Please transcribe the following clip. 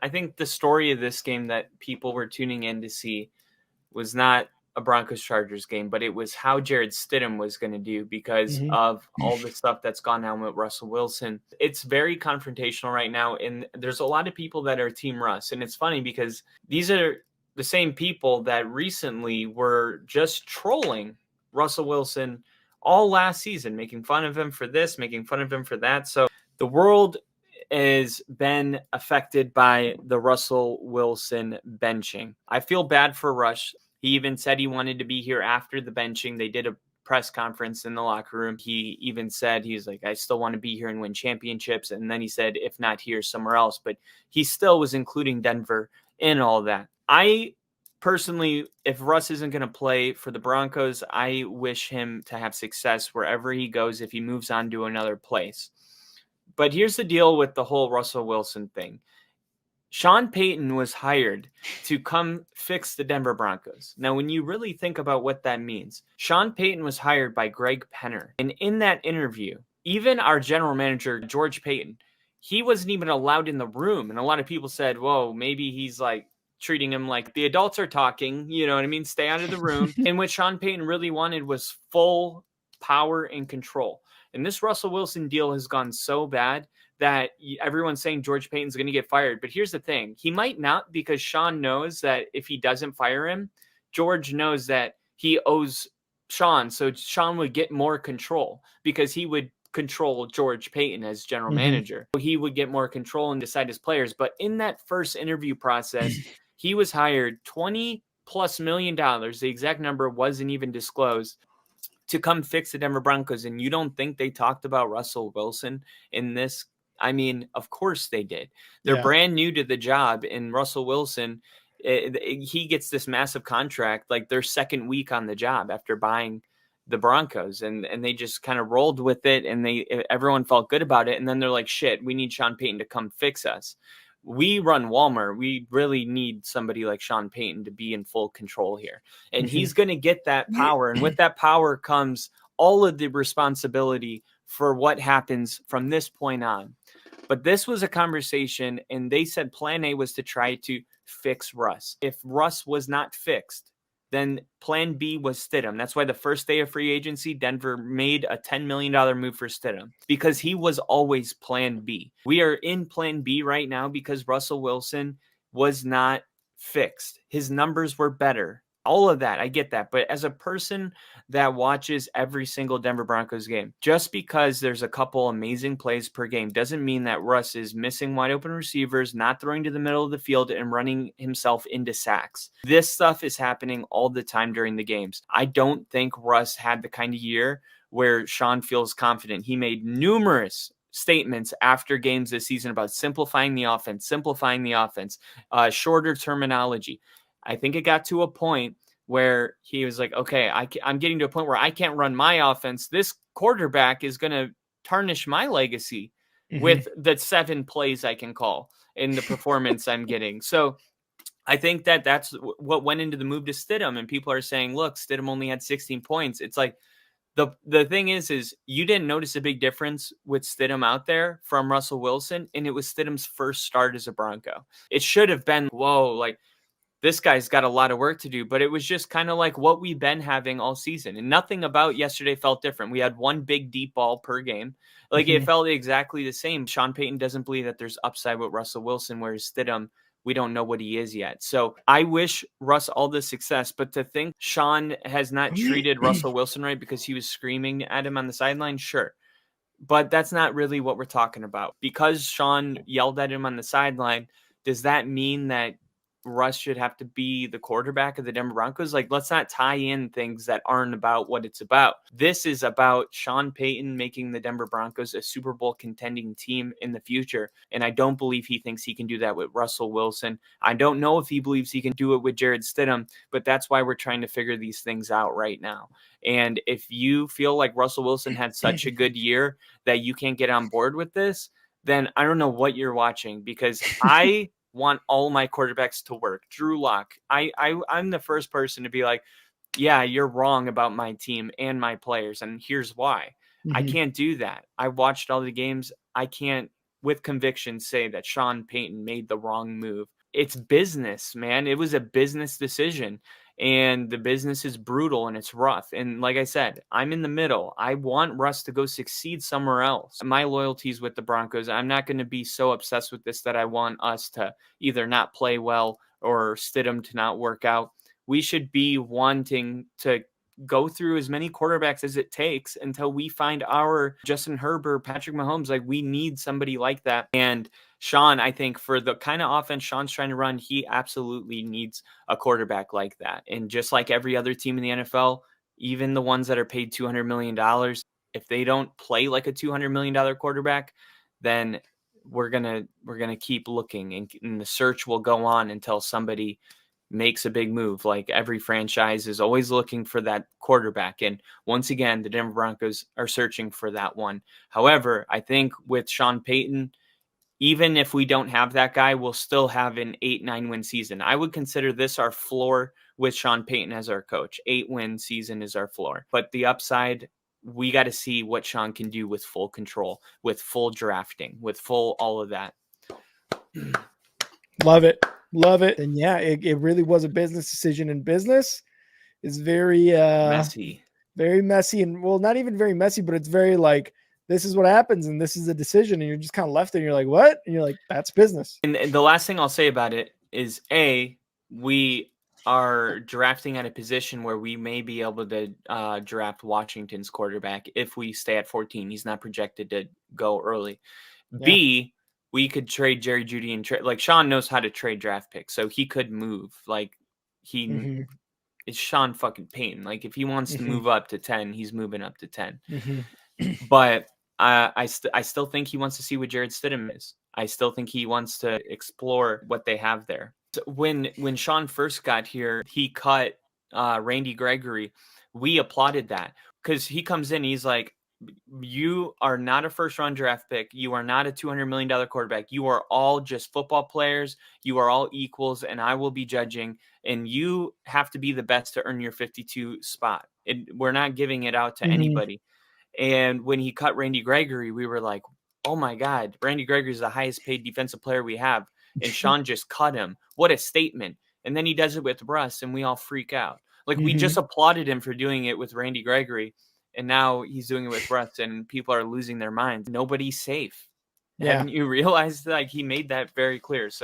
I think the story of this game that people were tuning in to see was not a Broncos-Chargers game, but it was how Jared Stidham was going to do because of all the stuff that's gone down with Russell Wilson. It's very confrontational right now, and there's a lot of people that are Team Russ. And it's funny because these are the same people that recently were just trolling Russell Wilson all last season, making fun of him for this, making fun of him for that. So the world has been affected by the Russell Wilson benching. I feel bad for Rush. He even said he wanted to be here after the benching. They did a press conference in the locker room. He even said, he's like, I still want to be here and win championships. And then he said, if not here, somewhere else. But he still was including Denver in all that. I personally, if Russ isn't going to play for the Broncos, I wish him to have success wherever he goes if he moves on to another place. But here's the deal with the whole Russell Wilson thing. Sean Payton was hired to come fix the Denver Broncos. Now, when you really think about what that means, Sean Payton was hired by Greg Penner. And in that interview, even our general manager, George Payton, he wasn't even allowed in the room. And a lot of people said, whoa, maybe he's like treating him like the adults are talking, you know what I mean? Stay out of the room. And what Sean Payton really wanted was full power and control. And this Russell Wilson deal has gone so bad that everyone's saying George Payton's going to get fired. But here's the thing. He might not, because Sean knows that if he doesn't fire him, George knows that he owes Sean. So Sean would get more control because he would control George Payton as general manager. He would get more control and decide his players. But in that first interview process, he was hired $20+ million. The exact number wasn't even disclosed, to come fix the Denver Broncos. And you don't think they talked about Russell Wilson in this? I mean, of course they did. They're brand new to the job, and Russell Wilson, he gets this massive contract, like their second week on the job after buying the Broncos, and they just kind of rolled with it, and everyone felt good about it. And then they're like, shit, we need Sean Payton to come fix us. We run Walmart. We really need somebody like Sean Payton to be in full control here. And he's going to get that power. And with that power comes all of the responsibility for what happens from this point on. But this was a conversation, and they said plan A was to try to fix Russ. If Russ was not fixed, then plan B was Stidham. That's why the first day of free agency, Denver made a $10 million move for Stidham, because he was always plan B. We are in plan B right now because Russell Wilson was not fixed. His numbers were better. All of that, I get that. But as a person that watches every single Denver Broncos game, just because there's a couple amazing plays per game doesn't mean that Russ is missing wide open receivers, not throwing to the middle of the field, and running himself into sacks. This stuff is happening all the time during the games. I don't think Russ had the kind of year where Sean feels confident. He made numerous statements after games this season about simplifying the offense, shorter terminology. I think it got to a point where he was like, okay, I'm getting to a point where I can't run my offense. This quarterback is going to tarnish my legacy with the 7 plays I can call and the performance I'm getting. So I think that's what went into the move to Stidham. And people are saying, look, Stidham only had 16 points. It's like, the thing is you didn't notice a big difference with Stidham out there from Russell Wilson. And it was Stidham's first start as a Bronco. It should have been, whoa, like, this guy's got a lot of work to do, but it was just kind of like what we've been having all season. And nothing about yesterday felt different. We had one big deep ball per game. Like it felt exactly the same. Sean Payton doesn't believe that there's upside with Russell Wilson, whereas Stidham, we don't know what he is yet. So I wish Russ all the success, but to think Sean has not treated Russell Wilson right because he was screaming at him on the sideline, sure. But that's not really what we're talking about. Because Sean yelled at him on the sideline, does that mean that Russ should have to be the quarterback of the Denver Broncos? Like, let's not tie in things that aren't about what it's about. This is about Sean Payton making the Denver Broncos a Super Bowl contending team in the future. And I don't believe he thinks he can do that with Russell Wilson. I don't know if he believes he can do it with Jared Stidham, but that's why we're trying to figure these things out right now. And if you feel like Russell Wilson had such a good year that you can't get on board with this, then I don't know what you're watching, because I want all my quarterbacks to work. Drew Lock, I'm the first person to be like, yeah, you're wrong about my team and my players, and here's why. I can't do that. I watched all the games. I can't with conviction say that Sean Payton made the wrong move. It's business, man. It was a business decision, and the business is brutal and it's rough. And like I said, I'm in the middle. I want Russ to go succeed somewhere else. My loyalty's with the Broncos. I'm not going to be so obsessed with this that I want us to either not play well or Stidham to not work out. We should be wanting to go through as many quarterbacks as it takes until we find our Justin Herbert, Patrick Mahomes. Like, we need somebody like that. And Sean, I think for the kind of offense Sean's trying to run, he absolutely needs a quarterback like that. And just like every other team in the NFL, even the ones that are paid $200 million, if they don't play like a $200 million quarterback, then we're gonna keep looking, and the search will go on until somebody makes a big move. Like, every franchise is always looking for that quarterback. And once again, the Denver Broncos are searching for that one. However, I think with Sean Payton, even if we don't have that guy, we'll still have an 8-9 win season. I would consider this our floor with Sean Payton as our coach. 8-win season is our floor. But the upside, we got to see what Sean can do with full control, with full drafting, with full all of that. Love it. Love it. And yeah, it really was a business decision, and business is very messy. Very messy. And well, not even very messy, but it's very like, this is what happens and this is a decision, and you're just kind of left there and you're like, what? And you're like, that's business. And the last thing I'll say about it is, we are drafting at a position where we may be able to draft Washington's quarterback if we stay at 14. He's not projected to go early. Yeah. B, we could trade Jerry Jeudy and like, Sean knows how to trade draft picks, so he could move. Like, it's Sean fucking Payton. Like, if he wants to move up to 10, he's moving up to 10. But I still think he wants to see what Jared Stidham is. I still think he wants to explore what they have there. So when Sean first got here, he cut Randy Gregory. We applauded that, because he comes in, he's like, you are not a first-round draft pick. You are not a $200 million quarterback. You are all just football players. You are all equals, and I will be judging, and you have to be the best to earn your 52 spot. We're not giving it out to anybody. And when he cut Randy Gregory, we were like, oh my God, Randy Gregory is the highest paid defensive player we have. And Sean just cut him. What a statement. And then he does it with Russ, and we all freak out. Like, we just applauded him for doing it with Randy Gregory. And now he's doing it with Russ, and people are losing their minds. Nobody's safe. Yeah. Haven't you realized that? Like, he made that very clear. So